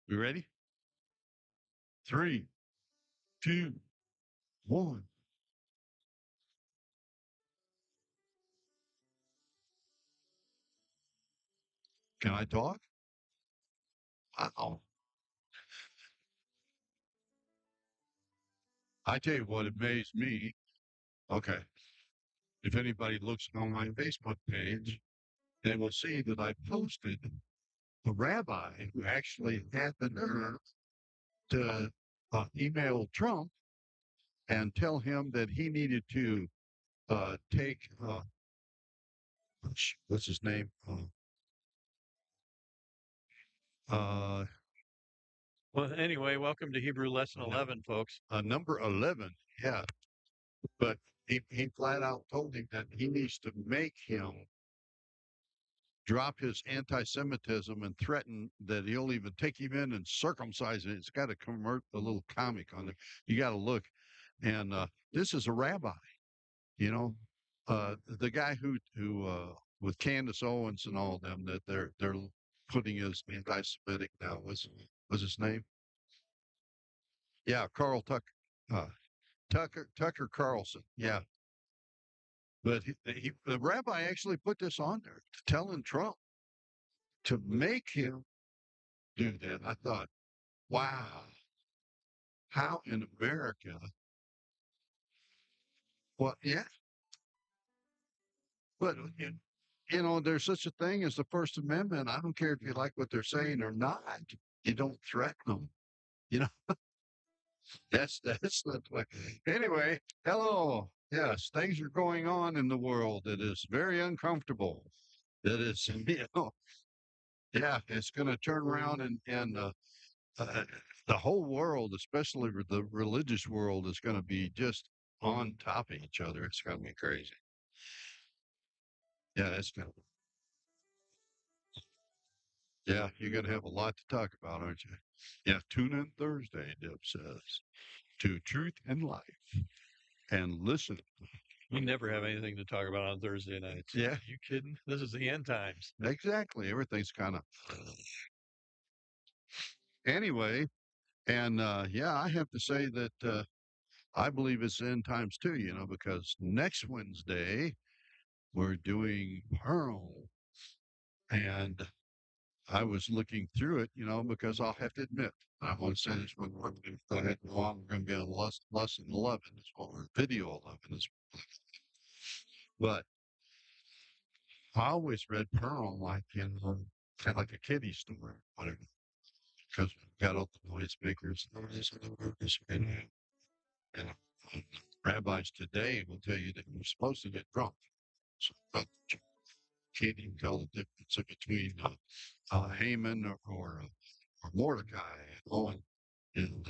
You ready? Three, two, one. Can I talk? Oh, I tell you what amazed me. Okay. If anybody looks on my Facebook page, they will see that I posted a rabbi who actually had the nerve to email Trump and tell him that he needed to take, what's his name? Uh, Well, anyway, welcome to Hebrew Lesson 11, folks. number 11. Yeah. But he flat out told him that he needs to make him drop his anti-Semitism and threaten that he'll even take him in and circumcise it. It's got a a little comic on it. You got to look. And this is a rabbi, you know, the guy who with Candace Owens and all of them that they're putting as anti-Semitic now. Was his name? Yeah, Carl uh, Tucker Carlson. Yeah, but the rabbi actually put this on there, telling Trump to make him do that. I thought, wow, how in America? Well, yeah, but there's such a thing as the First Amendment. I don't care if you like what they're saying or not. You don't threaten them. You know, that's the way. Anyway, hello. Yes, things are going on in the world that is very uncomfortable. That is, yeah, it's going to turn around and uh, the whole world, especially the religious world, is going to be just on top of each other. It's going to be crazy. Yeah, that's going to. Yeah, you're going to have a lot to talk about, aren't you? Yeah, tune in Thursday, Deb says, to Truth and Life and listen. We never have anything to talk about on Thursday nights. Yeah, Are you kidding? This is the end times. exactly. Everything's kind of. Anyway, and yeah, I have to say that I believe it's end times too, because next Wednesday we're doing Pearl. And I was looking through it, because I'll have to admit, I want to say this one more thing. Go ahead and go on. We're going to be on lesson 11 is what we're video 11 is. But I always read Pearl like in kind of like a kiddie story, whatever, because we've got all the noise makers and all this other purpose. And rabbis today will tell you that you're supposed to get drunk. So, but you can't even tell the difference between Haman or Mordecai. And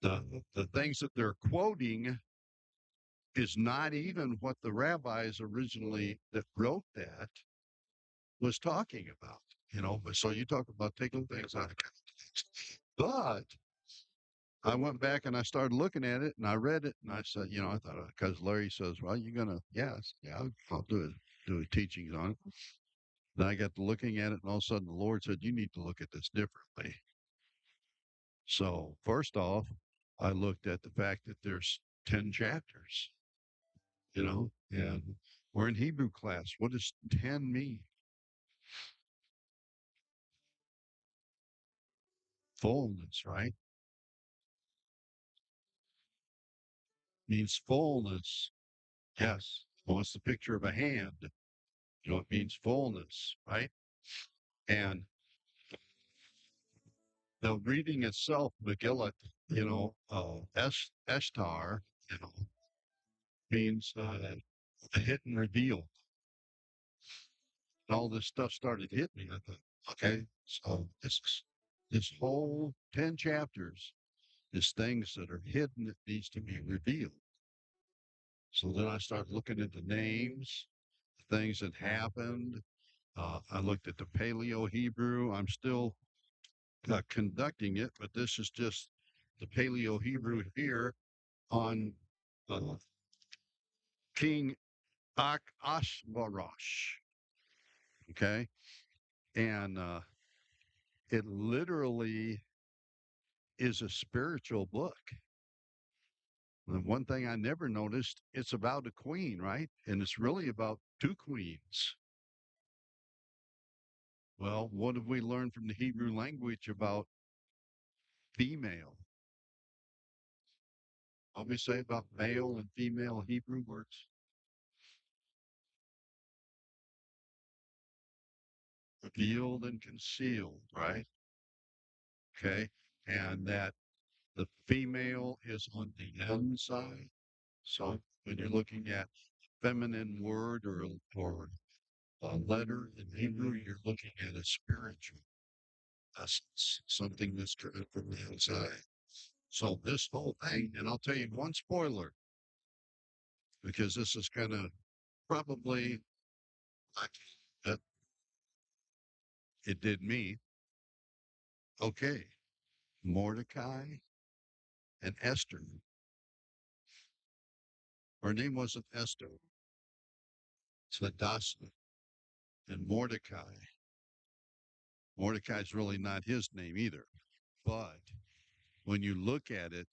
the things that they're quoting is not even what the rabbis originally that wrote that was talking about. But so you talk about taking things out of context. But I went back and I started looking at it and I read it and I said, I thought because Larry says, well, you're gonna, yes, yeah, I'll do a teachings on it. Then I got to looking at it and all of a sudden the Lord said, you need to look at this differently. So first off, I looked at the fact that there's 10 chapters, and we're in Hebrew class. What does 10 mean? Fullness, right? Means fullness. Yes. Well, it's the picture of a hand. It means fullness, right? And the reading itself, Megillah, Estar, means hidden revealed. And all this stuff started hitting me. I thought, okay, so this whole 10 chapters is things that are hidden that needs to be revealed. So then I started looking at the names, the things that happened. I looked at the Paleo Hebrew. I'm still conducting it, but this is just the Paleo Hebrew here on uh, King Ashvarosh. Okay. And it literally is a spiritual book. The one thing I never noticed, it's about a queen, right? And it's really about two queens. Well, what have we learned from the Hebrew language about female? What we say about male and female Hebrew words? Revealed and concealed, right? Okay. And that the female is on the inside. So when you're looking at feminine word or a letter in Hebrew, you're looking at a spiritual essence, something that's coming from the inside. So this whole thing, and I'll tell you one spoiler, because this is going to probably, like, uh, it did me. Okay, Mordecai and Esther. Her name wasn't Esther. It's Hadassah and Mordecai. Mordecai's really not his name either. But when you look at it,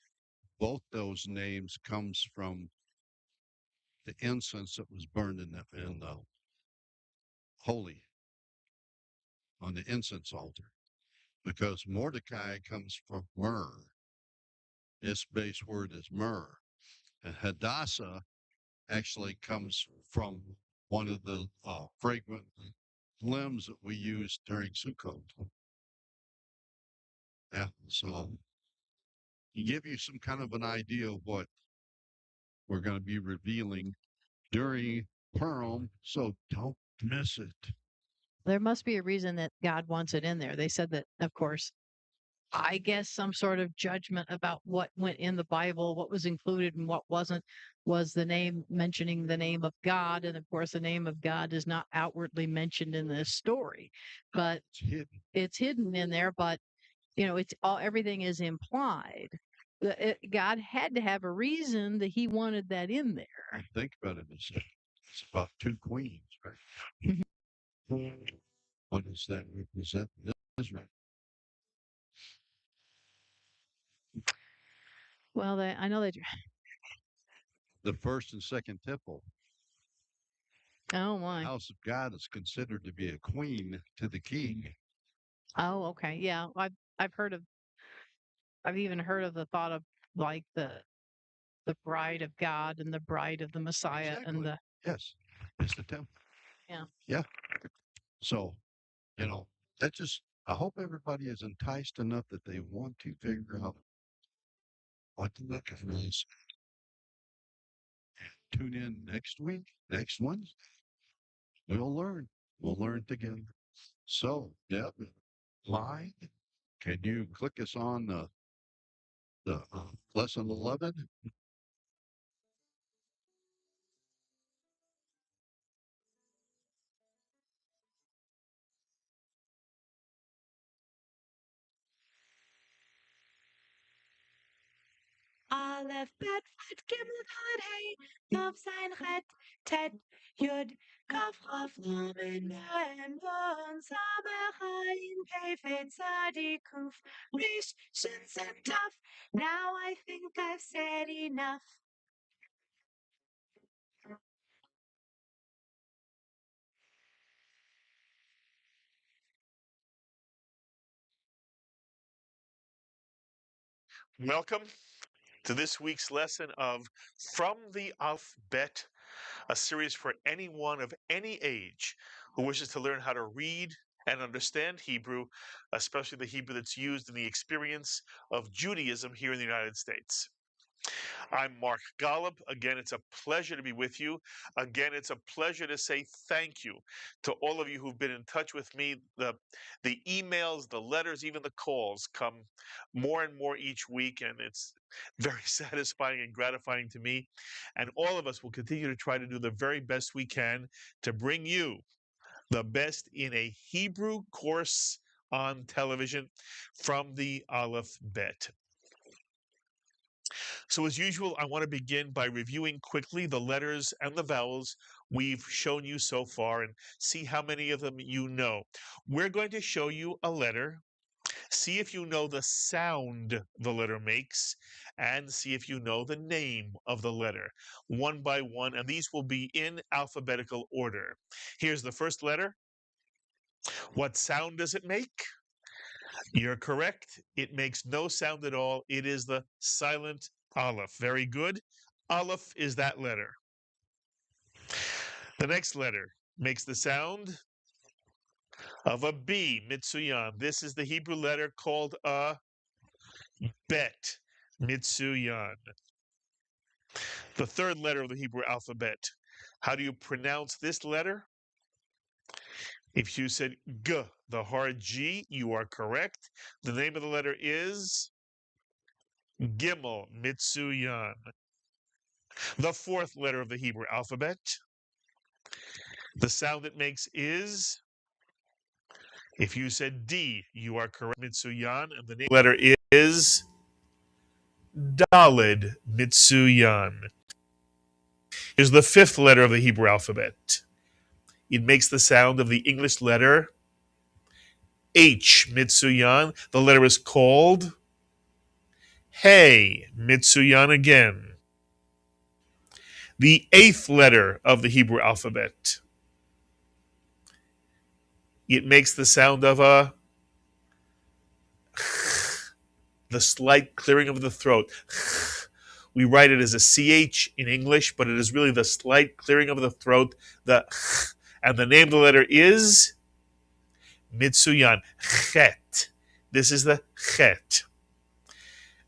both those names comes from the incense that was burned in the holy on the incense altar. Because Mordecai comes from myrrh. Its base word is myrrh. And Hadassah actually comes from one of the fragrant limbs that we use during Sukkot. Yeah, so give you some kind of an idea of what we're going to be revealing during Purim, so don't miss it. There must be a reason that God wants it in there. They said that, of course, I guess some sort of judgment about what went in the Bible, what was included and what wasn't, was the name mentioning the name of God. And of course, the name of God is not outwardly mentioned in this story, but It's hidden. it's hidden in there. But, it's all, everything is implied. God had to have a reason that he wanted that in there. Think about it. It's about two queens, right? What does that represent? Israel. Well, I know that. The first and second temple. Oh, my. House of God is considered to be a queen to the king. Oh, okay. Yeah. I've heard of, I've even heard of the thought of like the bride of God and the bride of the Messiah and Exactly. Yes, it's the temple. Yeah. Yeah. So, that just, I hope everybody is enticed enough that they want to figure out what to look at is. Tune in next week, next Wednesday. We'll learn. We'll learn together. So, Deb, Mike, can you click us on the lesson 11? Aleph, Bet, Vet, Gimel, Dalet, Hey, Tav, Zayin, Chet, Tet, Yud, Kaf, Chaf, Lamed, Mem, Nun, Samech, Ayin, Pei, Fet, Tzadi, Kuf, Rish, Shin, Sin, Taf. Now I think I've said enough. Welcome to this week's lesson of From the Alphabet, a series for anyone of any age who wishes to learn how to read and understand Hebrew, especially the Hebrew that's used in the experience of Judaism here in the United States. I'm Mark Golub. Again, it's a pleasure to be with you. Again, it's a pleasure to say thank you to all of you who've been in touch with me. The emails, the letters, even the calls come more and more each week, and it's very satisfying and gratifying to me. And all of us will continue to try to do the very best we can to bring you the best in a Hebrew course on television from the Aleph Bet. So as usual, I want to begin by reviewing quickly the letters and the vowels we've shown you so far and see how many of them you know. We're going to show you a letter See if you know the sound the letter makes, and see if you know the name of the letter, one by one, and these will be in alphabetical order. Here's the first letter. What sound does it make? You're correct. It makes no sound at all. It is the silent Aleph. Very good. Aleph is that letter. The next letter makes the sound of a B, Mitsuyan. This is the Hebrew letter called a bet, Mitsuyan. The third letter of the Hebrew alphabet. How do you pronounce this letter? If you said G, the hard G, you are correct. The name of the letter is Gimel, Mitsuyan. The fourth letter of the Hebrew alphabet. The sound it makes is, if you said D, you are correct, Mitsuyan. And the name of the letter is Daled, Mitsuyan. Here's the fifth letter of the Hebrew alphabet. It makes the sound of the English letter H, Mitsuyan. The letter is called Hey, Mitsuyan again. The eighth letter of the Hebrew alphabet. It makes the sound of the slight clearing of the throat. We write it as a CH in English, but it is really the slight clearing of the throat. And the name of the letter is Mitsuyan, Chet. This is the Chet.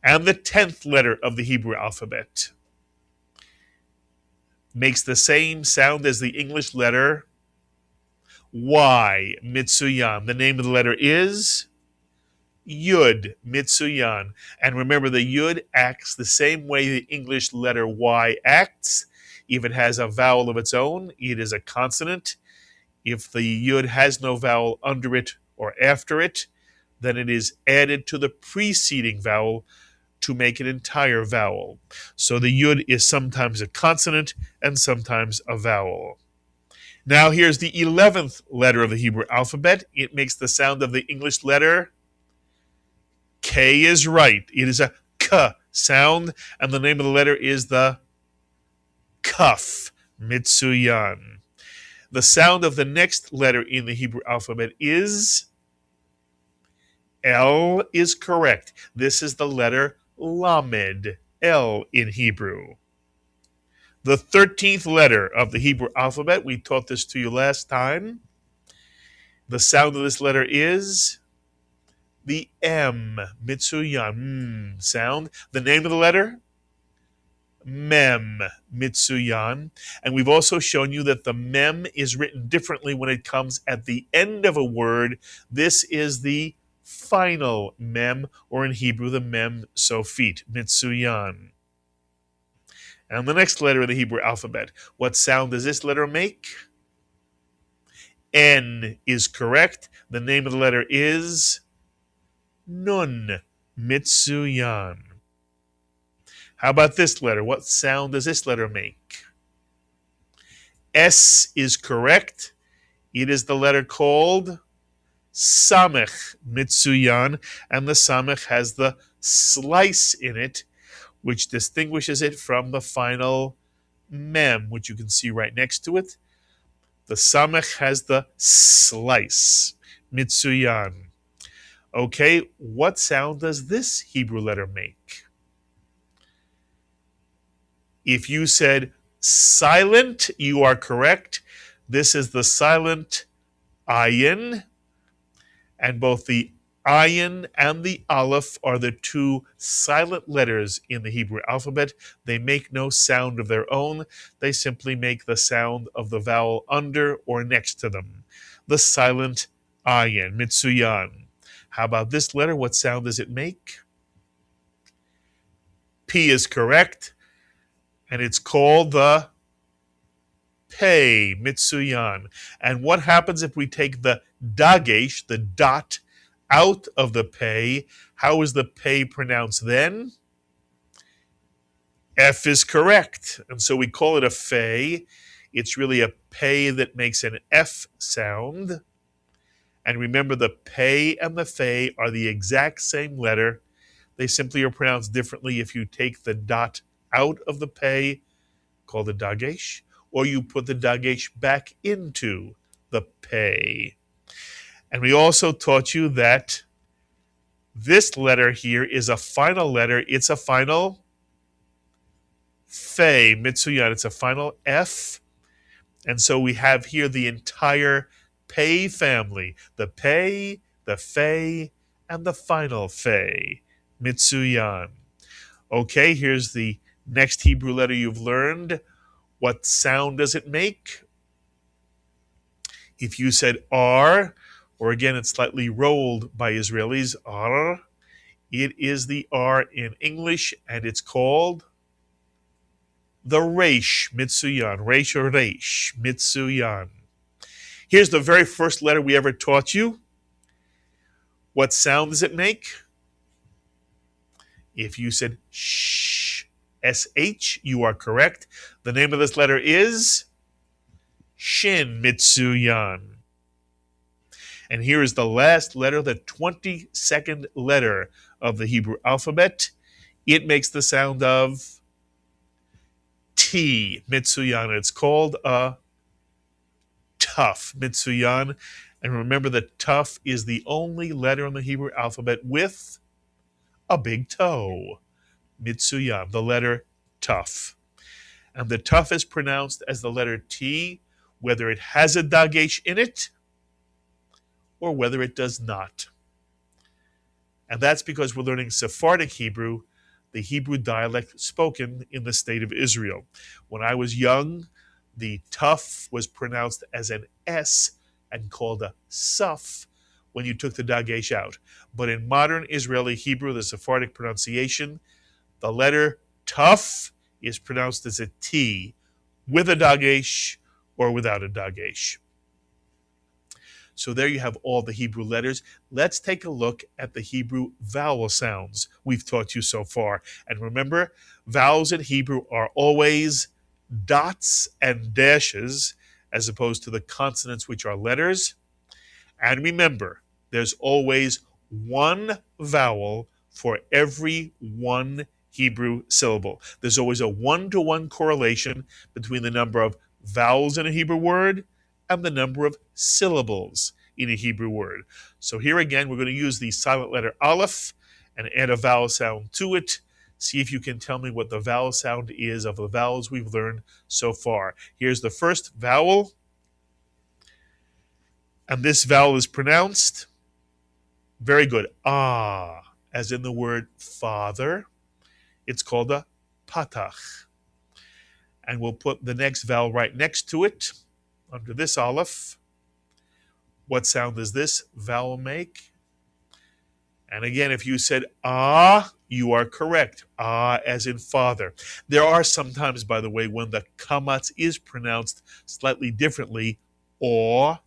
And the 10th letter of the Hebrew alphabet makes the same sound as the English letter Y, Mitsuyan. The name of the letter is Yud, Mitsuyan. And remember, the Yud acts the same way the English letter Y acts. If it has a vowel of its own, it is a consonant. If the Yud has no vowel under it or after it, then it is added to the preceding vowel to make an entire vowel. So the Yud is sometimes a consonant and sometimes a vowel. Now here's the 11th letter of the Hebrew alphabet. It makes the sound of the English letter K is right. It is a K sound, and the name of the letter is the Kaf, Mitsuyan. The sound of the next letter in the Hebrew alphabet is L is correct. This is the letter Lamed, L in Hebrew. The 13th letter of the Hebrew alphabet, we taught this to you last time. The sound of this letter is the M, Mitsuyan, sound. The name of the letter? Mem, Mitsuyan. And we've also shown you that the Mem is written differently when it comes at the end of a word. This is the final Mem, or in Hebrew, the Mem Sofit, Mitsuyan. And the next letter of the Hebrew alphabet. What sound does this letter make? N is correct. The name of the letter is Nun, Mitsuyan. How about this letter? What sound does this letter make? S is correct. It is the letter called Samech, Mitsuyan, and the Samech has the slice in it, which distinguishes it from the final Mem, which you can see right next to it. The Samech has the slice, Mitsuyan. Okay, what sound does this Hebrew letter make? If you said silent, you are correct. This is the silent ayin, and both the ayin and the aleph are the two silent letters in the Hebrew alphabet. They make no sound of their own. They simply make the sound of the vowel under or next to them. The silent ayin, Mitsuyan. How about this letter? What sound does it make? P is correct, and it's called the Pei, Mitsuyan. And what happens if we take the dagesh, the dot, out of the Pei? How is the Pei pronounced then? F is correct. And so we call it a Fei. It's really a Pei that makes an F sound. And remember, the pei and the fei are the exact same letter. They simply are pronounced differently if you take the dot out of the pei, called the dagesh, or you put the dagesh back into the pei. And we also taught you that this letter here is a final letter. It's a final Fe, Mitsuyan. It's a final F. And so we have here the entire Pei family. The Pei, the Fe, and the final Fe, Mitsuyan. Okay, here's the next Hebrew letter you've learned. What sound does it make? If you said R, or again, it's slightly rolled by Israelis, R, it is the R in English, and it's called the Resh, Mitsuyan. Resh or Resh, Mitsuyan. Here's the very first letter we ever taught you. What sound does it make? If you said sh, sh, you are correct. The name of this letter is Shin, Mitsuyan. And here is the last letter, the 22nd letter of the Hebrew alphabet. It makes the sound of T, Mitsuyan. It's called a Tuf, Mitsuyan. And remember that Tuf is the only letter in the Hebrew alphabet with a big toe, Mitsuyan, the letter Tuf. And the Tuf is pronounced as the letter T, whether it has a dagesh in it or whether it does not. And that's because we're learning Sephardic Hebrew, the Hebrew dialect spoken in the state of Israel. When I was young, the Tuf was pronounced as an S and called a Suf when you took the dagesh out. But in modern Israeli Hebrew, the Sephardic pronunciation, the letter Tuf is pronounced as a T with a dagesh or without a dagesh. So there you have all the Hebrew letters. Let's take a look at the Hebrew vowel sounds we've taught you so far. And remember, vowels in Hebrew are always dots and dashes as opposed to the consonants, which are letters. And remember, there's always one vowel for every one Hebrew syllable. There's always a one-to-one correlation between the number of vowels in a Hebrew word and the number of syllables in a Hebrew word. So here again, we're going to use the silent letter Aleph and add a vowel sound to it. See if you can tell me what the vowel sound is of the vowels we've learned so far. Here's the first vowel. And this vowel is pronounced, very good, ah, as in the word father. It's called a patach. And we'll put the next vowel right next to it, under this Aleph. What sound does this vowel make? And again, if you said ah, you are correct. Ah, as in father. There are sometimes, by the way, when the kamatz is pronounced slightly differently, or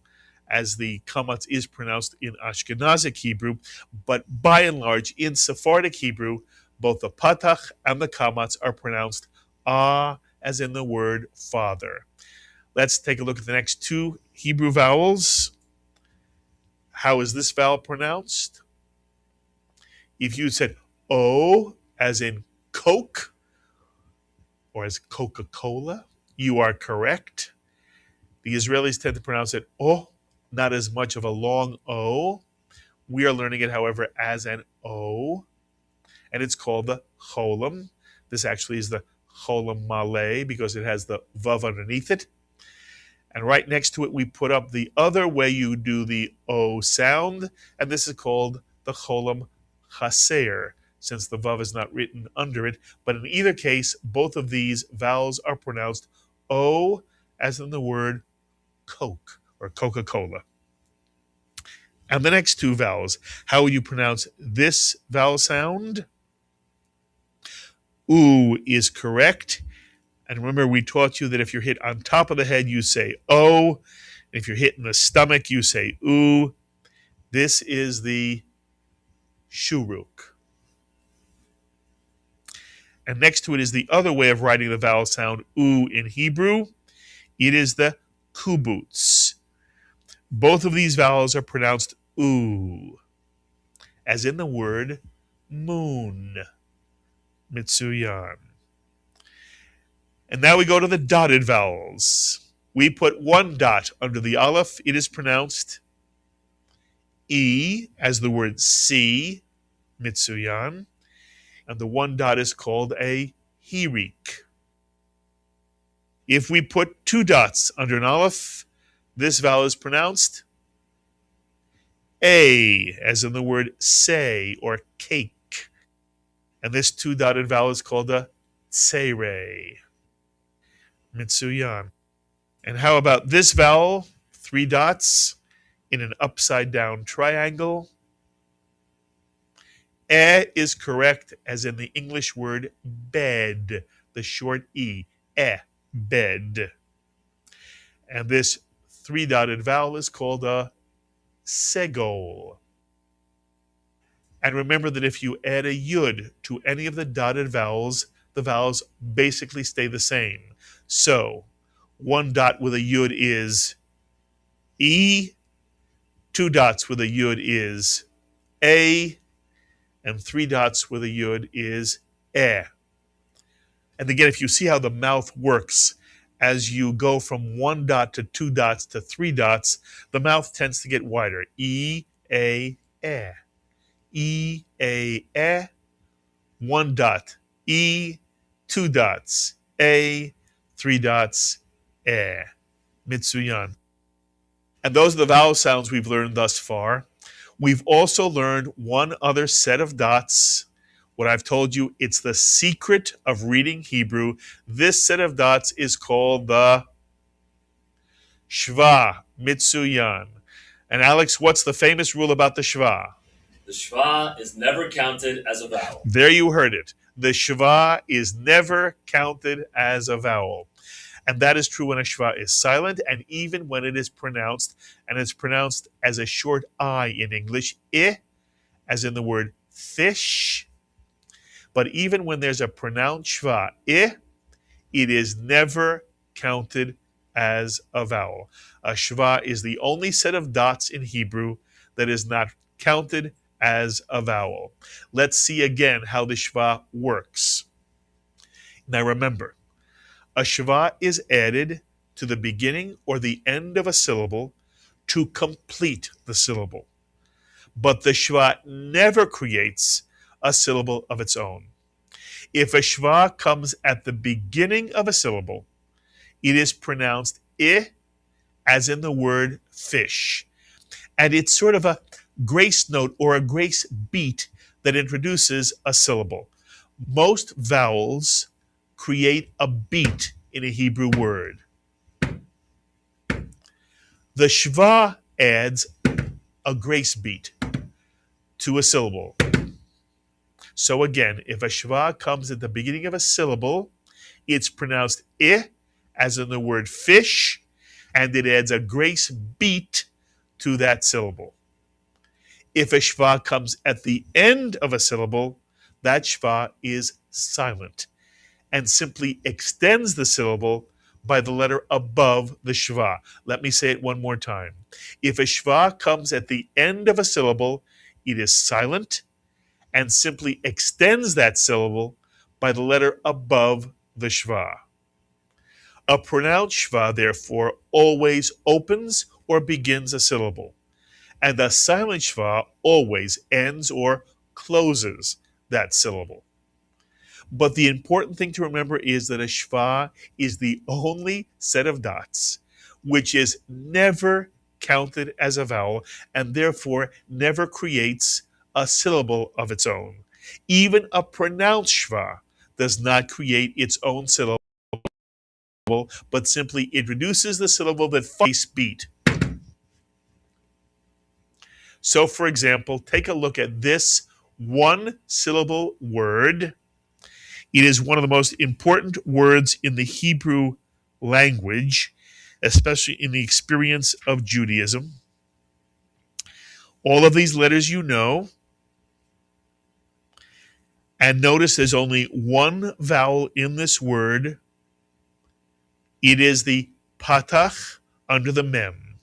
as the kamatz is pronounced in Ashkenazic Hebrew, but by and large, in Sephardic Hebrew, both the patach and the kamatz are pronounced ah, as in the word father. Let's take a look at the next two Hebrew vowels. How is this vowel pronounced? If you said O, as in Coke, or as Coca-Cola, you are correct. The Israelis tend to pronounce it O, not as much of a long O. We are learning it, however, as an O, and it's called the Cholam. This actually is the Cholam Malay because it has the Vav underneath it. And right next to it, we put up the other way you do the O sound, and this is called the Cholam Chaser, since the Vav is not written under it. But in either case, both of these vowels are pronounced O, as in the word Coke or Coca-Cola. And the next two vowels, how would you pronounce this vowel sound? Oo is correct. And remember, we taught you that if you're hit on top of the head, you say O. If you're hit in the stomach, you say oo. This is the shuruk. And next to it is the other way of writing the vowel sound oo in Hebrew. It is the kubutz. Both of these vowels are pronounced oo, as in the word moon, Mitsuyan. And now we go to the dotted vowels. We put one dot under the aleph. It is pronounced E, as the word see, Mitsuyan. And the one dot is called a hirik. If we put two dots under an aleph, this vowel is pronounced A, as in the word say or cake. And this two dotted vowel is called a tsere, Mitsuyan. And how about this vowel? Three dots in an upside down triangle. E is correct, as in the English word bed, the short E, bed. And this three dotted vowel is called a segol. And remember that if you add a yud to any of the dotted vowels, the vowels basically stay the same. So, one dot with a yud is E, two dots with a yud is A, and three dots with a yud is E. And again, if you see how the mouth works, as you go from one dot to two dots to three dots, the mouth tends to get wider. E, A, E. E, A, E. One dot. E, two dots. A, three dots. E. Mitsuyan. And those are the vowel sounds we've learned thus far. We've also learned one other set of dots. What I've told you, it's the secret of reading Hebrew. This set of dots is called the Shva, Mitsuyan. And Alex, what's the famous rule about the Shva? The Shva is never counted as a vowel. There you heard it. The Shva is never counted as a vowel. And that is true when a Shva is silent, and even when it is pronounced, and it's pronounced as a short I in English, I, as in the word fish. But even when there's a pronounced Shva, I, it is never counted as a vowel. A Shva is the only set of dots in Hebrew that is not counted as a vowel. Let's see again how the Shva works. Now remember, a Shva is added to the beginning or the end of a syllable to complete the syllable. But the Shva never creates a syllable of its own. If a Shva comes at the beginning of a syllable, it is pronounced I, as in the word fish. And it's sort of a grace note or a grace beat that introduces a syllable. Most vowels create a beat in a Hebrew word. The Shva adds a grace beat to a syllable. So again, if a Shva comes at the beginning of a syllable, it's pronounced I, as in the word fish, and it adds a grace beat to that syllable. If a Shva comes at the end of a syllable, that Shva is silent and simply extends the syllable by the letter above the Shva. Let me say it one more time. If a Shva comes at the end of a syllable, it is silent and simply extends that syllable by the letter above the Shva. A pronounced Shva, therefore, always opens or begins a syllable, and a silent Shva always ends or closes that syllable. But the important thing to remember is that a Shva is the only set of dots which is never counted as a vowel and therefore never creates a syllable of its own. Even a pronounced Shva does not create its own syllable, but simply introduces the syllable that follows beat. So, for example, take a look at this one-syllable word. It is one of the most important words in the Hebrew language, especially in the experience of Judaism. All of these letters you know. And notice there's only one vowel in this word. It is the patach under the mem.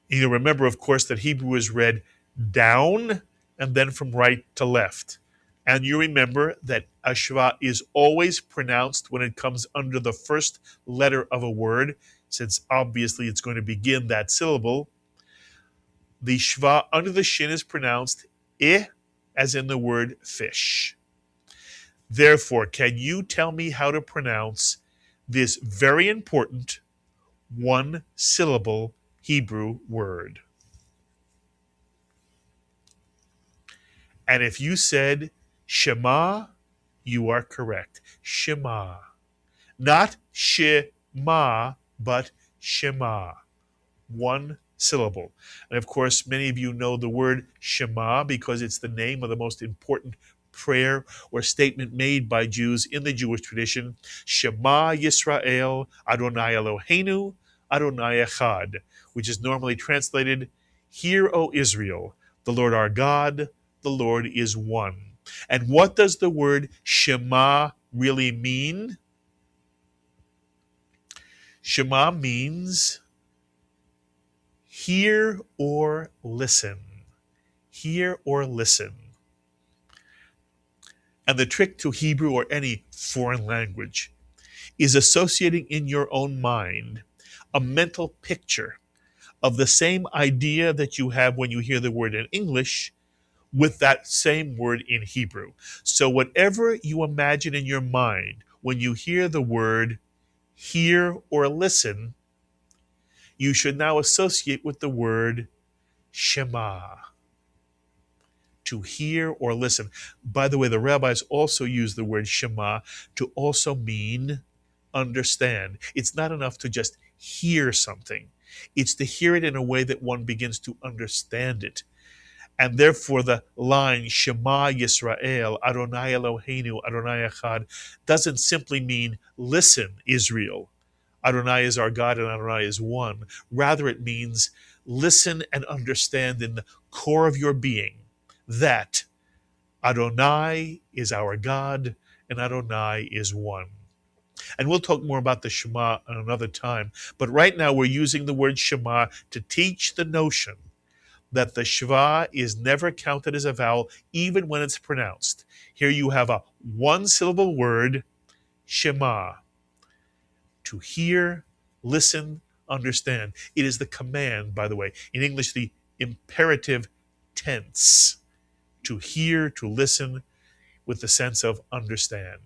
You remember, of course, that Hebrew is read down and then from right to left. And you remember that a shva is always pronounced when it comes under the first letter of a word, since obviously it's going to begin that syllable. The shva under the shin is pronounced I, as in the word fish. Therefore, can you tell me how to pronounce this very important one syllable Hebrew word? And if you said Shema, you are correct. Shema. Not Shema, but Shema. One syllable. And of course, many of you know the word Shema because it's the name of the most important prayer or statement made by Jews in the Jewish tradition. Shema Yisrael, Adonai Eloheinu, Adonai Echad, which is normally translated, Hear, O Israel, the Lord our God, the Lord is one. And what does the word Shema really mean? Shema means hear or listen. Hear or listen. And the trick to Hebrew or any foreign language is associating in your own mind a mental picture of the same idea that you have when you hear the word in English with that same word in Hebrew. So whatever you imagine in your mind when you hear the word hear or listen, you should now associate with the word Shema. To hear or listen. By the way, the rabbis also use the word Shema to also mean understand. It's not enough to just hear something. It's to hear it in a way that one begins to understand it. And therefore the line Shema Yisrael, Adonai Eloheinu, Adonai Echad doesn't simply mean listen, Israel. Adonai is our God and Adonai is one. Rather it means listen and understand in the core of your being that Adonai is our God and Adonai is one. And we'll talk more about the Shema another time. But right now we're using the word Shema to teach the notion that the shva is never counted as a vowel even when it's pronounced. Here you have a one-syllable word, Shema. To hear, listen, understand. It is the command, by the way. In English, the imperative tense. To hear, to listen, with the sense of understand.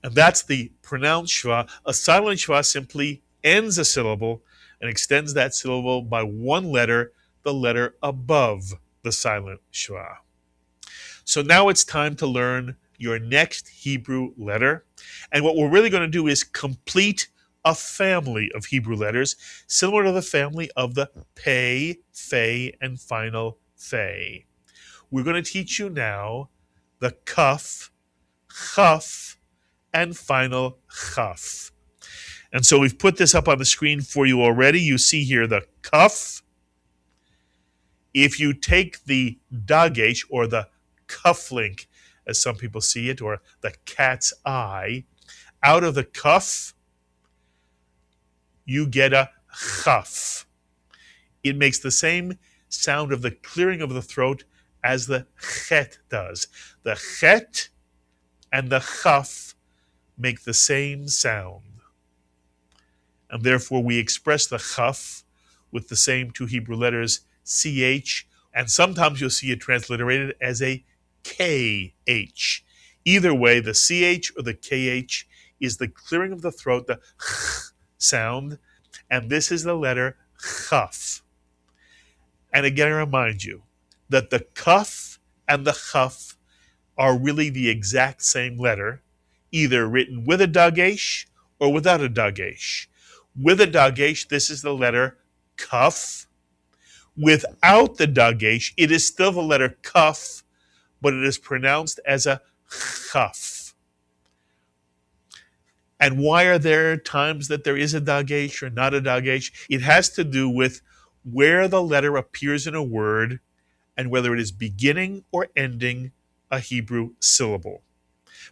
And that's the pronounced shva. A silent shva simply ends a syllable and extends that syllable by one letter, the letter above the silent shva. So now it's time to learn your next Hebrew letter. And what we're really going to do is complete a family of Hebrew letters, similar to the family of the pei, fei, and final fei. We're going to teach you now the kaf, chaf, and final chaf. And so we've put this up on the screen for you already. You see here the kaf. If you take the dagesh, or the cufflink, as some people see it, or the cat's eye, out of the kaf, you get a chaf. It makes the same sound of the clearing of the throat as the chet does. The chet and the chaf make the same sound. And therefore we express the chaf with the same two Hebrew letters, ch, and sometimes you'll see it transliterated as a kh. Either way, the ch or the kh is the clearing of the throat, the sound, and this is the letter chaf. And again, I remind you that the kaf and the chaf are really the exact same letter, either written with a dagesh or without a dagesh. With a dagesh, this is the letter kaf. Without the dagesh, it is still the letter kaf, but it is pronounced as a chaf. And why are there times that there is a dagesh or not a dagesh? It has to do with where the letter appears in a word and whether it is beginning or ending a Hebrew syllable.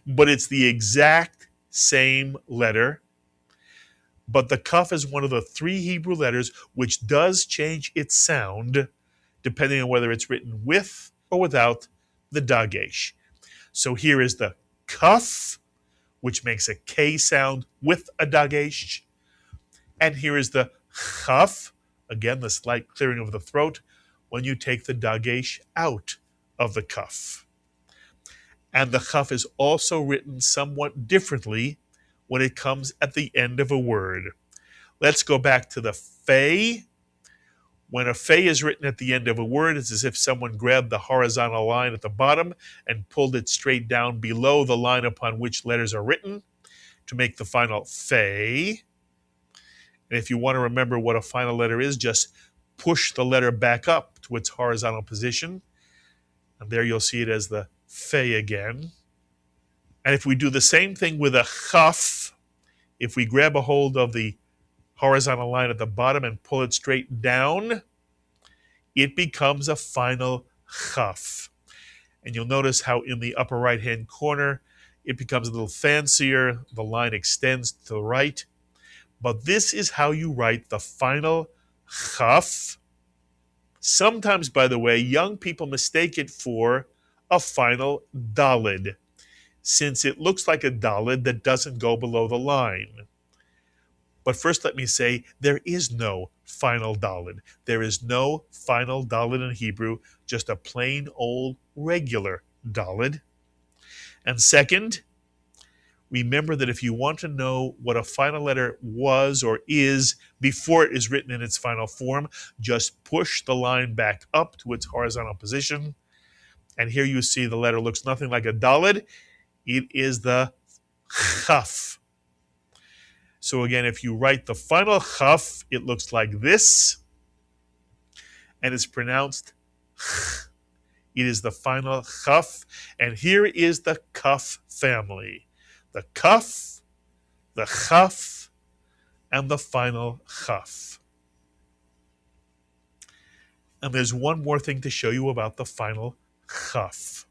But it's the exact same letter, but the kaf is one of the 3 Hebrew letters which does change its sound depending on whether it's written with or without the dagesh. So here is the kaf, which makes a K sound with a dagesh. And here is the chaf, again, the slight clearing of the throat when you take the dagesh out of the kaf. And the chaf is also written somewhat differently when it comes at the end of a word. Let's go back to the fei. When a fei is written at the end of a word, it's as if someone grabbed the horizontal line at the bottom and pulled it straight down below the line upon which letters are written to make the final fei. And if you want to remember what a final letter is, just push the letter back up to its horizontal position. And there you'll see it as the fei again. And if we do the same thing with a chaf, if we grab a hold of the horizontal line at the bottom and pull it straight down, it becomes a final chaf. And you'll notice how in the upper right-hand corner, it becomes a little fancier. The line extends to the right. But this is how you write the final chaf. Sometimes, by the way, young people mistake it for a final dalid, since it looks like a dalid that doesn't go below the line. But first let me say, there is no final dalid. There is no final dalid in Hebrew, just a plain old regular dalid. And second, remember that if you want to know what a final letter was or is before it is written in its final form, just push the line back up to its horizontal position. And here you see the letter looks nothing like a dalid. It is the chaf. So again, if you write the final chaf, it looks like this. And it's pronounced ch. It is the final chaf. And here is the kaf family. The kaf, the chaf, and the final chaf. And there's one more thing to show you about the final chaf.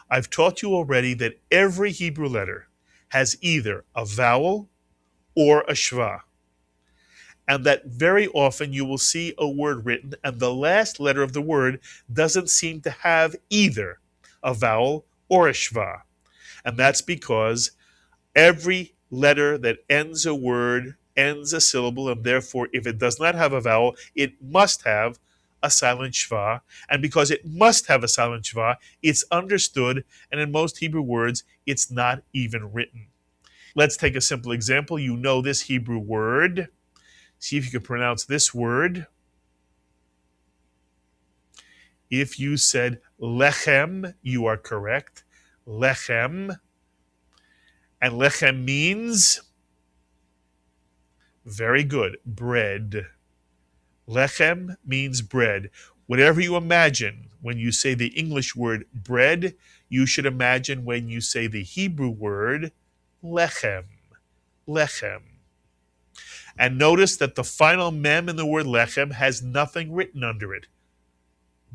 I've taught you already that every Hebrew letter has either a vowel or a shva. And that very often you will see a word written and the last letter of the word doesn't seem to have either a vowel or a shva. And that's because every letter that ends a word ends a syllable, and therefore if it does not have a vowel, it must have a silent shva. And because it must have a silent shva, it's understood, and in most Hebrew words, it's not even written. Let's take a simple example. You know this Hebrew word. See if you can pronounce this word. If you said lechem, you are correct. Lechem. And lechem means, very good, bread. Lechem means bread. Whatever you imagine when you say the English word bread, you should imagine when you say the Hebrew word lechem. Lechem. And notice that the final mem in the word lechem has nothing written under it.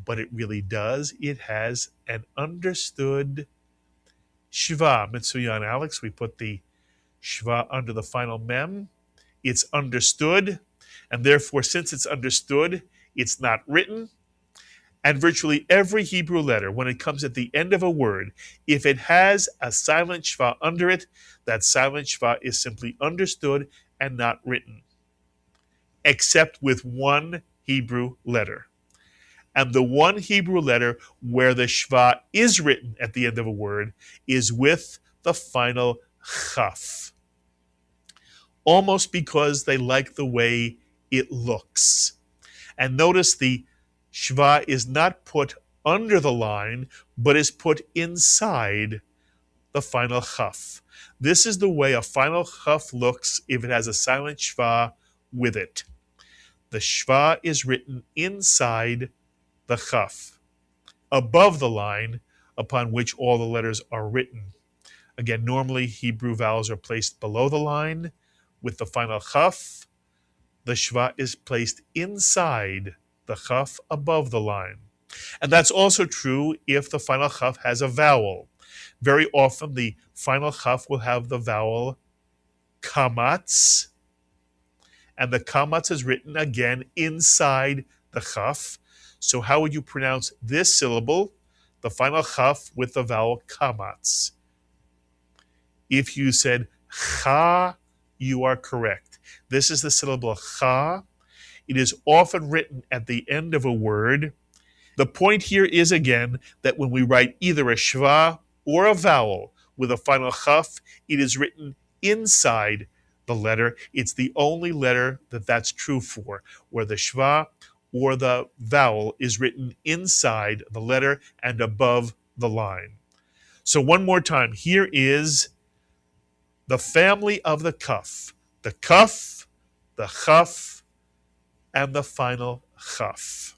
But it really does. It has an understood shva. Mitsuyan, Alex, we put the shva under the final mem. It's understood. And therefore, since it's understood, it's not written. And virtually every Hebrew letter, when it comes at the end of a word, if it has a silent shva under it, that silent shva is simply understood and not written, except with one Hebrew letter. And the one Hebrew letter where the shva is written at the end of a word is with the final chaf. Almost because they like the way it looks. And notice the shva is not put under the line, but is put inside the final chaf. This is the way a final chaf looks if it has a silent shva with it. The shva is written inside the chaf, above the line upon which all the letters are written. Again, normally Hebrew vowels are placed below the line. With the final chaf, the shva is placed inside the chaf above the line. And that's also true if the final chaf has a vowel. Very often the final chaf will have the vowel kamatz, and the kamatz is written again inside the chaf. So how would you pronounce this syllable, the final chaf with the vowel kamatz? If you said cha, you are correct. This is the syllable cha. It is often written at the end of a word. The point here is again that when we write either a shva or a vowel with a final chaf, it is written inside the letter. It's the only letter that that's true for, where the shva or the vowel is written inside the letter and above the line. So one more time, here is the family of the kaf, the chaf, and the final chaf.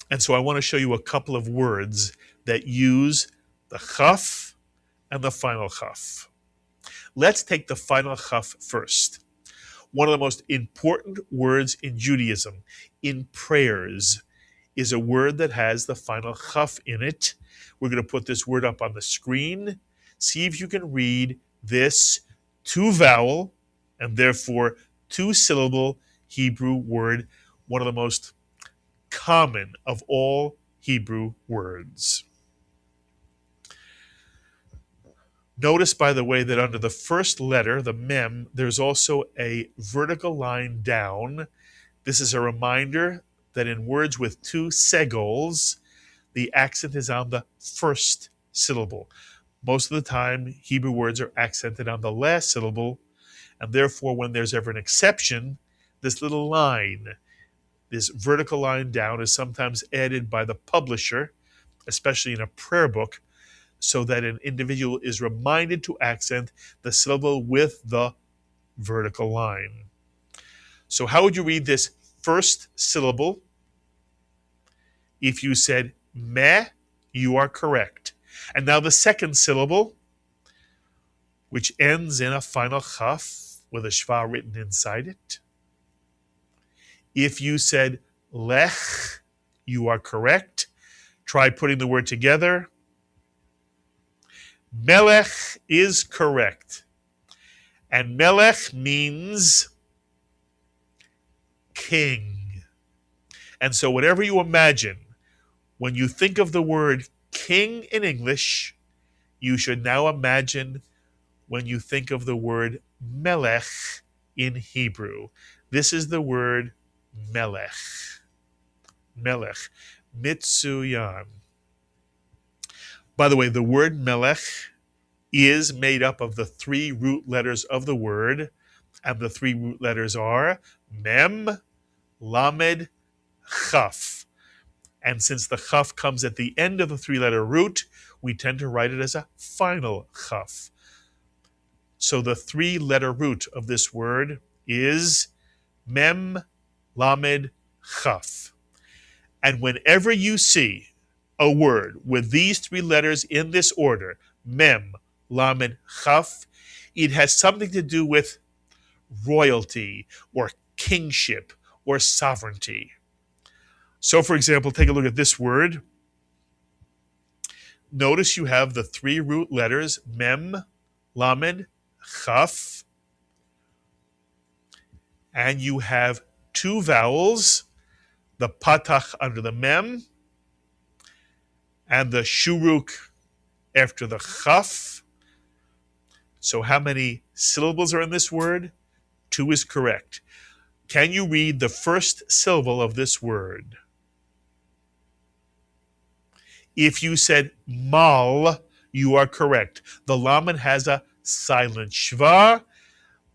And so I want to show you a couple of words that use the chaf and the final chaf. Let's take the final chaf first. One of the most important words in Judaism, in prayers, is a word that has the final chaf in it. We're going to put this word up on the screen. See if you can read this two-vowel and therefore two-syllable Hebrew word, one of the most common of all Hebrew words. Notice, by the way, that under the first letter, the mem, there's also a vertical line down. This is a reminder that in words with two segols, the accent is on the first syllable. Most of the time, Hebrew words are accented on the last syllable, and therefore, when there's ever an exception, this little line, this vertical line down, is sometimes added by the publisher, especially in a prayer book, so that an individual is reminded to accent the syllable with the vertical line. So how would you read this first syllable? If you said meh, you are correct. And now the second syllable, which ends in a final chaf with a shva written inside it. If you said lech, you are correct. Try putting the word together. Melech is correct. And melech means king. And so whatever you imagine, when you think of the word king in English, you should now imagine when you think of the word melech in Hebrew. This is the word melech. Melech. Mitsuyan. By the way, the word melech is made up of the three root letters of the word, and the three root letters are mem, lamed, chaf. And since the chaf comes at the end of the three-letter root, we tend to write it as a final chaf. So the three-letter root of this word is mem, lamed, chaf. And whenever you see a word with these three letters in this order, mem, lamed, chaf, it has something to do with royalty or kingship or sovereignty. So, for example, take a look at this word. Notice you have the three root letters, mem, lamed, chaf, and you have two vowels, the patach under the mem, and the shuruk after the chaf. So how many syllables are in this word? 2 is correct. Can you read the first syllable of this word? If you said mal, you are correct. The lamed has a silent shva.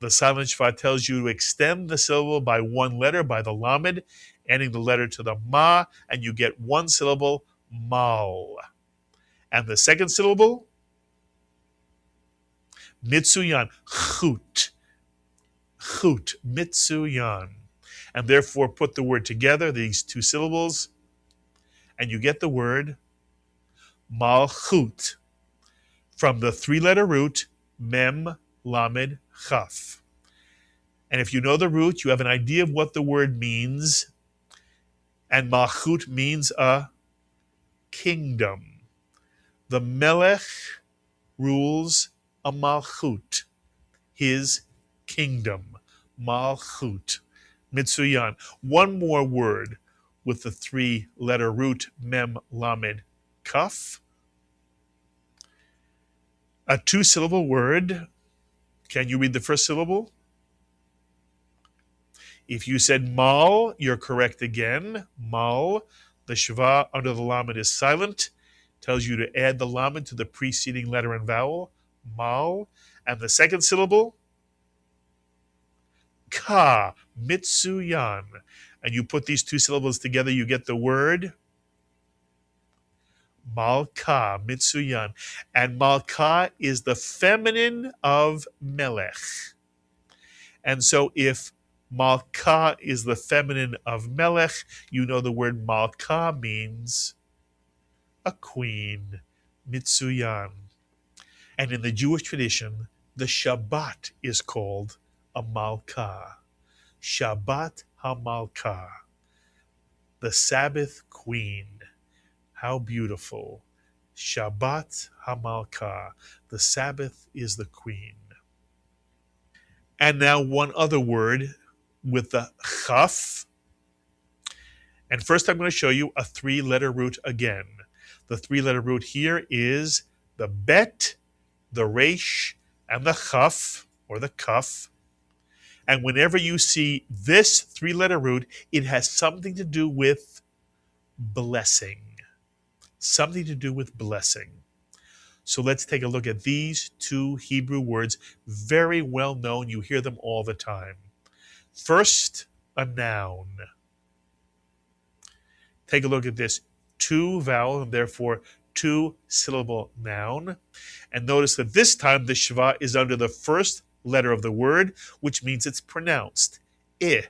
The silent shva tells you to extend the syllable by one letter, by the lamed, adding the letter to the ma, and you get one syllable, mal. And the second syllable, mitsuyan, chut. Chut, mitsuyan. And therefore put the word together, these two syllables, and you get the word malchut, from the three-letter root, mem, lamed, chaf. And if you know the root, you have an idea of what the word means. And malchut means a kingdom. The melech rules a malchut, his kingdom. Malchut. Mitsuyan. One more word with the 3-letter root mem lamed kaf. A 2-syllable word. Can you read the first syllable? If you said mal, you're correct again. Mal. The shva under the lamed is silent. Tells you to add the lamed to the preceding letter and vowel. Mal. And the second syllable? Ka. Mitsuyan. And you put these 2 syllables together, you get the word Malka, Mitsuyan. And Malka is the feminine of Melech. And so if Malka is the feminine of Melech, you know the word Malka means a queen, Mitsuyan. And in the Jewish tradition, the Shabbat is called a Malka. Shabbat HaMalka, the Sabbath queen. How beautiful. Shabbat HaMalka, the Sabbath is the queen. And now one other word with the chaf. And first I'm going to show you a 3-letter root again. The 3-letter root here is the bet, the resh, and the chaf, or the kaf. And whenever you see this 3-letter root, it has something to do with blessing. Something to do with blessing. So let's take a look at these 2 Hebrew words, very well known. You hear them all the time. First, a noun. Take a look at this 2-vowel and therefore 2-syllable noun. And notice that this time the shva is under the first letter of the word, which means it's pronounced I,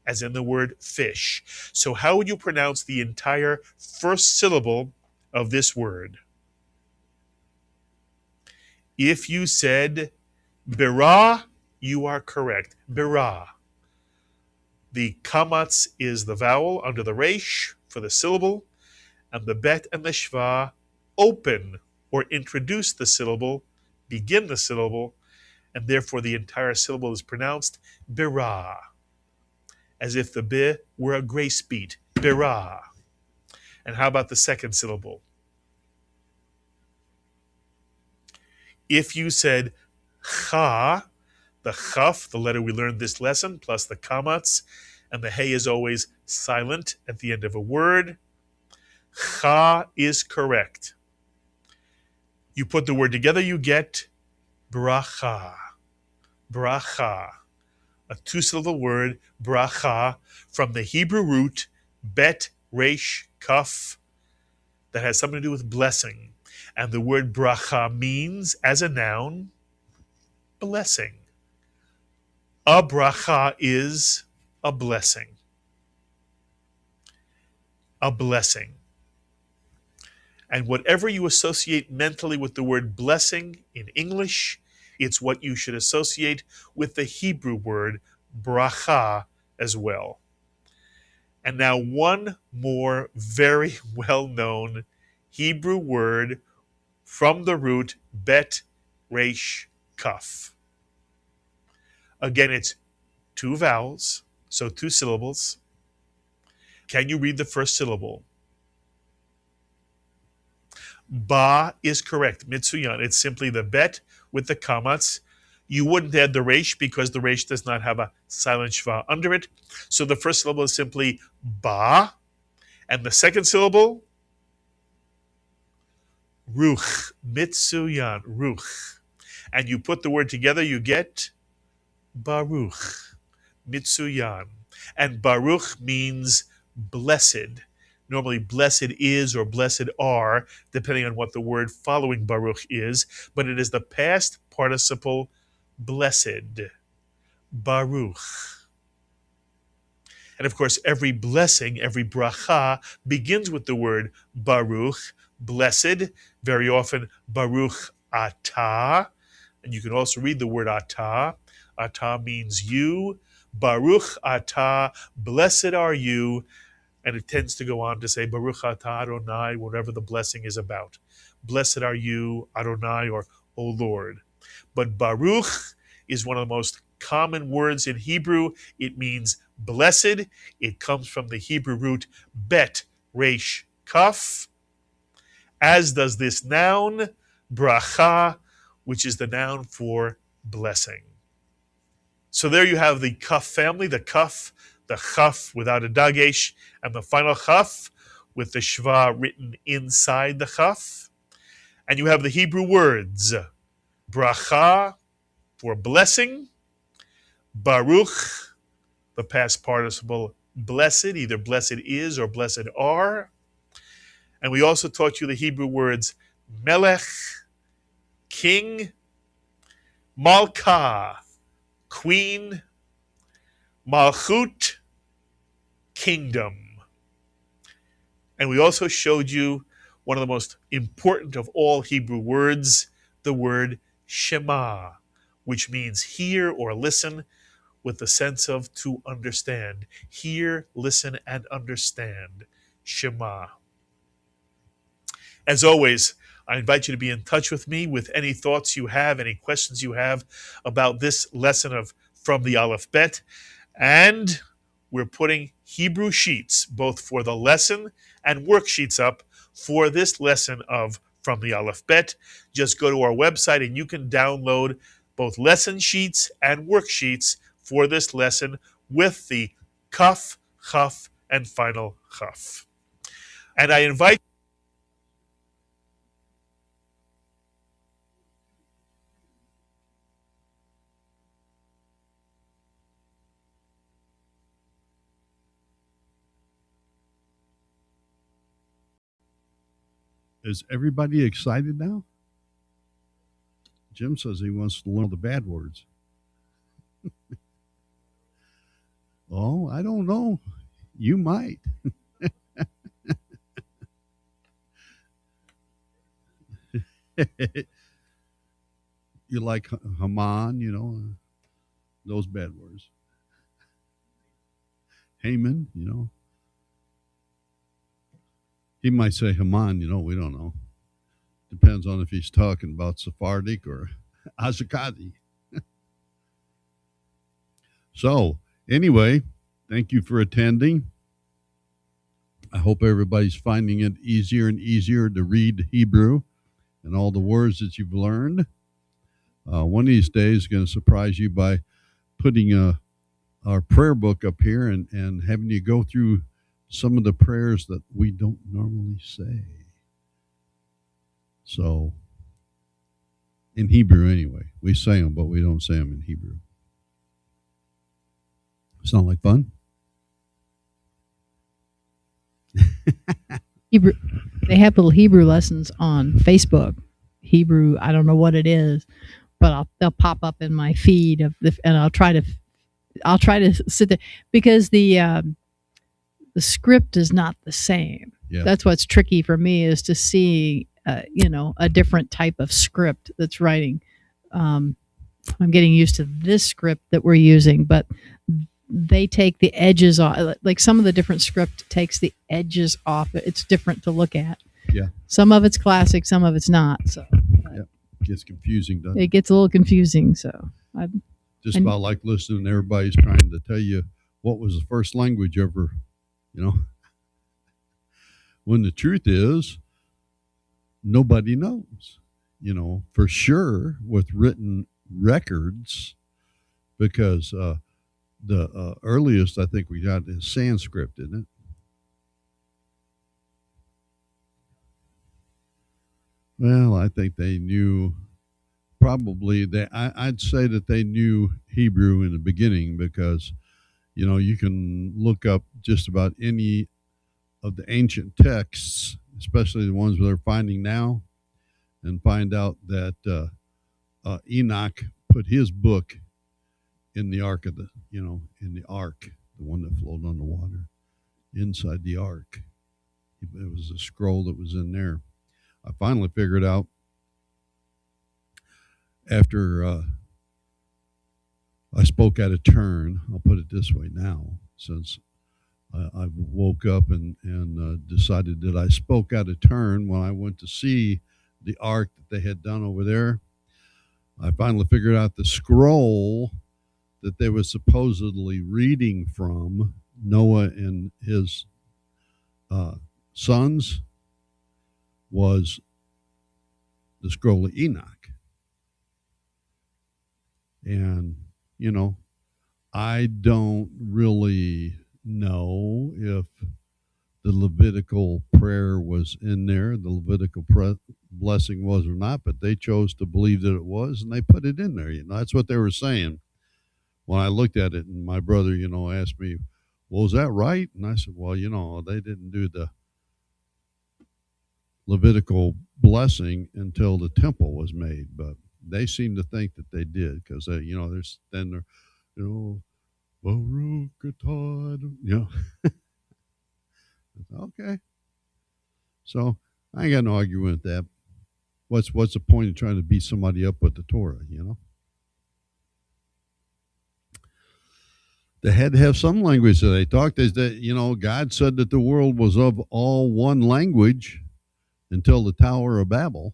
as in the word fish. So how would you pronounce the entire first syllable of this word? If you said Birah, you are correct. Birah. The kamatz is the vowel under the resh for the syllable, and the bet and the shva open or introduce the syllable, begin the syllable, and therefore the entire syllable is pronounced Birah, as if the bi were a grace beat. Birah. And how about the second syllable? If you said cha, the chaf, the letter we learned this lesson, plus the kamatz, and the hey is always silent at the end of a word, cha is correct. You put the word together, you get bracha. Bracha. A 2-syllable word, bracha, from the Hebrew root bet, resh, kaf, that has something to do with blessing. And the word bracha means, as a noun, blessing. A bracha is a blessing. A blessing. And whatever you associate mentally with the word blessing in English, it's what you should associate with the Hebrew word bracha as well. And now one more very well-known Hebrew word from the root bet, resh, kaf. Again, it's 2 vowels, so 2 syllables. Can you read the first syllable? Ba is correct. Mitsuyan. It's simply the bet with the kamatz. You wouldn't add the resh because the resh does not have a silent shva under it. So the first syllable is simply ba. And the second syllable, ruch. Mitsuyan. Ruch. And you put the word together, you get baruch. Mitsuyan. And baruch means blessed. Normally, blessed is or blessed are, depending on what the word following Baruch is, but it is the past participle blessed. Baruch. And of course, every blessing, every bracha, begins with the word Baruch, blessed, very often Baruch atah. And you can also read the word atah. Atah means you. Baruch atah, blessed are you. And it tends to go on to say, Baruch atah Adonai, whatever the blessing is about. Blessed are you, Adonai, or O Lord. But Baruch is one of the most common words in Hebrew. It means blessed. It comes from the Hebrew root bet, resh, kaf, as does this noun, bracha, which is the noun for blessing. So there you have the kaf family, the kaf, the chaf without a dagesh, and the final chaf with the shva written inside the chaf. And you have the Hebrew words, bracha for blessing, baruch, the past participle blessed, either blessed is or blessed are. And we also taught you the Hebrew words melech, king, malka, queen, malchut, kingdom. And we also showed you one of the most important of all Hebrew words, the word shema, which means hear or listen with the sense of to understand. Hear, listen, and understand. Shema. As always, I invite you to be in touch with me with any thoughts you have, any questions you have about this lesson of From the Aleph Bet. And we're putting Hebrew sheets, both for the lesson and worksheets up for this lesson of From the Aleph Bet. Just go to our website and you can download both lesson sheets and worksheets for this lesson with the kaf, chaf, and final chaf. And I invite Is everybody excited now? Jim says he wants to learn the bad words. Oh, I don't know. You might. You like Haman, you know, those bad words. Haman, you know. He might say Haman, you know, we don't know. Depends on if he's talking about Sephardic or Ashkenazi. So, anyway, thank you for attending. I hope everybody's finding it easier and easier to read Hebrew and all the words that you've learned. One of these days is going to surprise you by putting our prayer book up here and having you go through some of the prayers that we don't normally say. So, in Hebrew anyway. We say them, but we don't say them in Hebrew. Sound like fun? Hebrew. They have little Hebrew lessons on Facebook. Hebrew, I don't know what it is, but they'll pop up in my feed and I'll try to sit there because the script is not the same. Yeah. That's what's tricky for me is to see a different type of script that's writing. I'm getting used to this script that we're using, but they take the edges off. Like some of the different script takes the edges off. It's different to look at. Yeah. Some of it's classic, some of it's not. So Gets confusing, doesn't it? It gets a little confusing. So Just about like listening to everybody's trying to tell you what was the first language ever, you know. When the truth is, nobody knows, you know, for sure with written records, because the earliest I think we got is Sanskrit, isn't it? Well, I think they knew I'd say that they knew Hebrew in the beginning because, you know, you can look up just about any of the ancient texts, especially the ones they're finding now, and find out that Enoch put his book in the ark in the ark, the one that floated on the water, inside the ark. It was a scroll that was in there. I finally figured out after I spoke out of turn. I'll put it this way now, since I woke up and decided that I spoke out of turn when I went to see the ark that they had done over there. I finally figured out the scroll that they were supposedly reading from, Noah and his sons, was the scroll of Enoch. And, you know, I don't really know if the Levitical prayer was in there, the Levitical blessing was or not, but they chose to believe that it was, and they put it in there. You know, that's what they were saying when I looked at it. And my brother, you know, asked me, well, is that right? And I said, well, you know, they didn't do the Levitical blessing until the temple was made, but they seem to think that they did, because you know, there's then they're, you know, Baruch atah, you know. Okay, so I ain't got no argument with that. What's the point of trying to beat somebody up with the Torah? You know, they had to have some language that they talked. Is that, you know, God said that the world was of all one language until the Tower of Babel.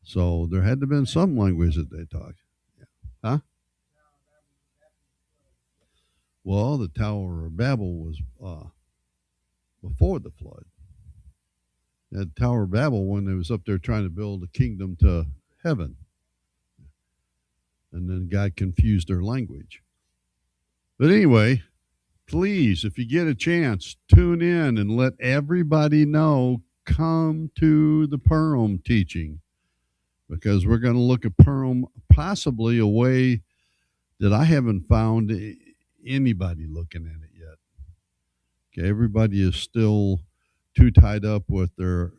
So there had to have been some language that they talked. Huh? Well, the Tower of Babel was before the flood. The Tower of Babel, when they was up there trying to build a kingdom to heaven. And then God confused their language. But anyway, please, if you get a chance, tune in and let everybody know, come to the Purim teaching, because we're going to look at Purim possibly a way that I haven't found anybody looking at it yet. Okay, everybody is still too tied up with their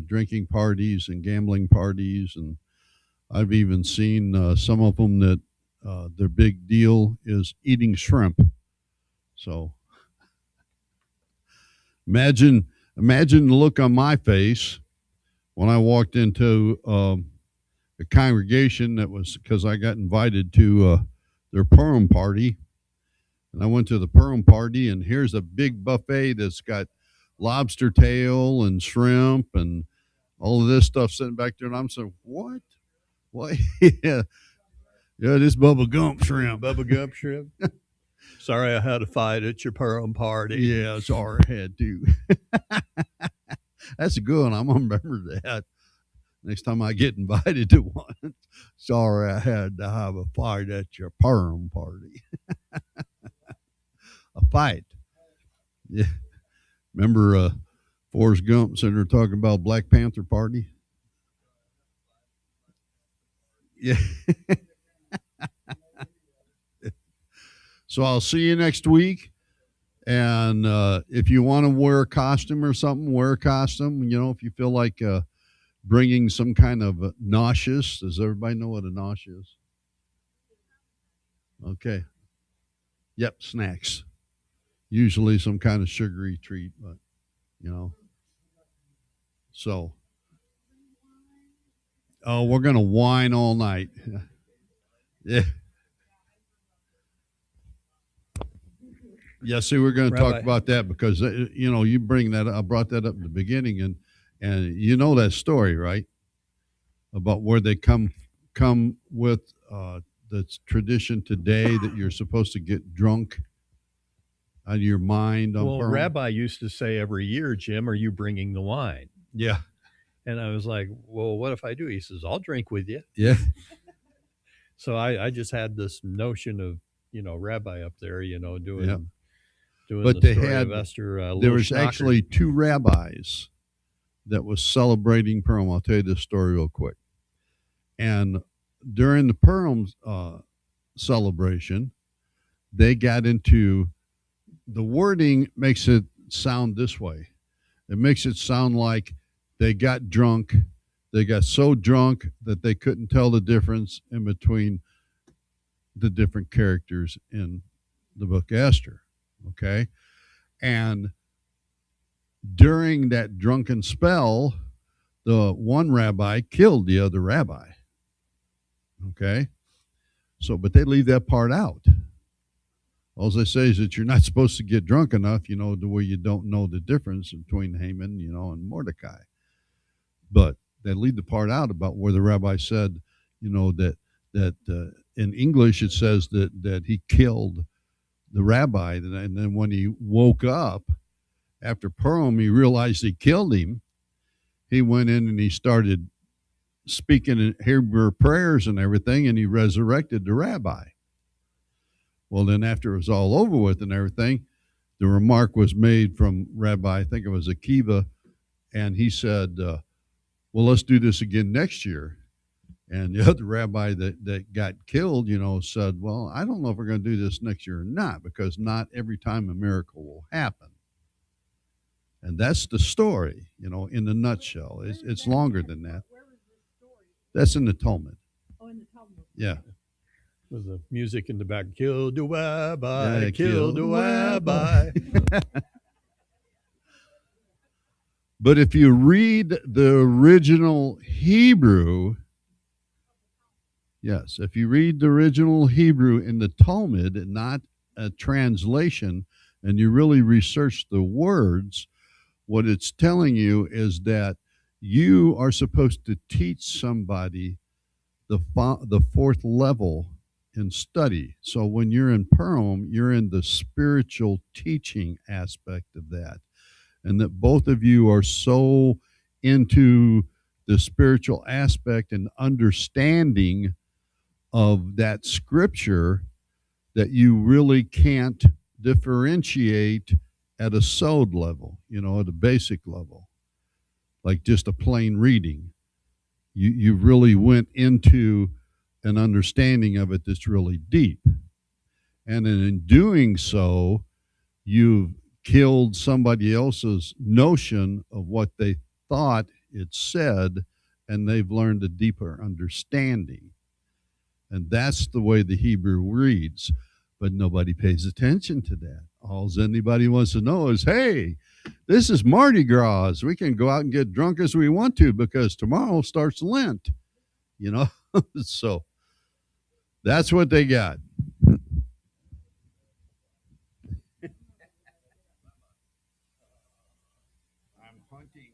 drinking parties and gambling parties, and I've even seen some of them that their big deal is eating shrimp. So imagine the look on my face when I walked into a congregation that was, because I got invited to their Purim party, and I went to the Purim party, and here's a big buffet that's got lobster tail and shrimp and all of this stuff sitting back there, and I'm saying, what? Yeah, this Bubba Gump shrimp. Bubba Gump shrimp. Sorry, I had a fight at your Purim party. Yeah, sorry, I had to. That's a good one. I'm gonna remember that next time I get invited to one. Sorry, I had to have a fight at your Purim party. A fight. Yeah. Remember Forrest Gump sitting there talking about Black Panther Party? Yeah. So I'll see you next week. And if you want to wear a costume or something, wear a costume. You know, if you feel like bringing some kind of nauseous. Does everybody know what a nosh is? Okay. Yep, snacks. Usually some kind of sugary treat, but, you know. So, oh, we're going to whine all night. Yeah. Yeah, see, we're going to talk about that because, you know, you bring that up. I brought that up in the beginning, and you know that story, right? About where they come with the tradition today that you're supposed to get drunk out of your mind. Well, Rabbi used to say every year, Jim, are you bringing the wine? Yeah. And I was like, well, what if I do? He says, I'll drink with you. Yeah. So I just had this notion of, you know, Rabbi up there, you know, doing but the story of Esther. There was actually two rabbis that was celebrating Purim. I'll tell you this story real quick. And during the Purim celebration, they got into, the wording makes it sound this way. It makes it sound like they got drunk. They got so drunk that they couldn't tell the difference in between the different characters in the book of Esther. Okay. And during that drunken spell, the one rabbi killed the other rabbi. Okay. So, but they leave that part out. All they say is that you're not supposed to get drunk enough, you know, to where you don't know the difference between Haman, you know, and Mordecai. But they leave the part out about where the rabbi said, you know, that in English it says that he killed the rabbi, and then when he woke up after Purim, he realized he killed him. He went in and he started speaking in Hebrew prayers and everything, and he resurrected the rabbi. Well, then after it was all over with and everything, the remark was made from Rabbi, I think it was Akiva, and he said, well, let's do this again next year. And the other rabbi that got killed, said, well, I don't know if we're going to do this next year or not, because not every time a miracle will happen. And that's the story, in a nutshell. It's longer than that. That's in the Talmud. Oh, in the Talmud. Yeah. With the music in the back. Kill the rabbi, Yeah, kill the rabbi. But if you read the original Hebrew, yes, if you read the original Hebrew in the Talmud, and not a translation, and you really research the words, what it's telling you is that you are supposed to teach somebody the fourth level in study. So when you're in Purim, you're in the spiritual teaching aspect of that. And that both of you are so into the spiritual aspect and understanding of that scripture that you really can't differentiate at a sod level, at a basic level, like just a plain reading. You really went into an understanding of it that's really deep. And in doing so, you've killed somebody else's notion of what they thought it said, and they've learned a deeper understanding. And that's the way the Hebrew reads. But nobody pays attention to that. All anybody wants to know is, hey, this is Mardi Gras. We can go out and get drunk as we want to because tomorrow starts Lent, So that's what they got. I'm hunting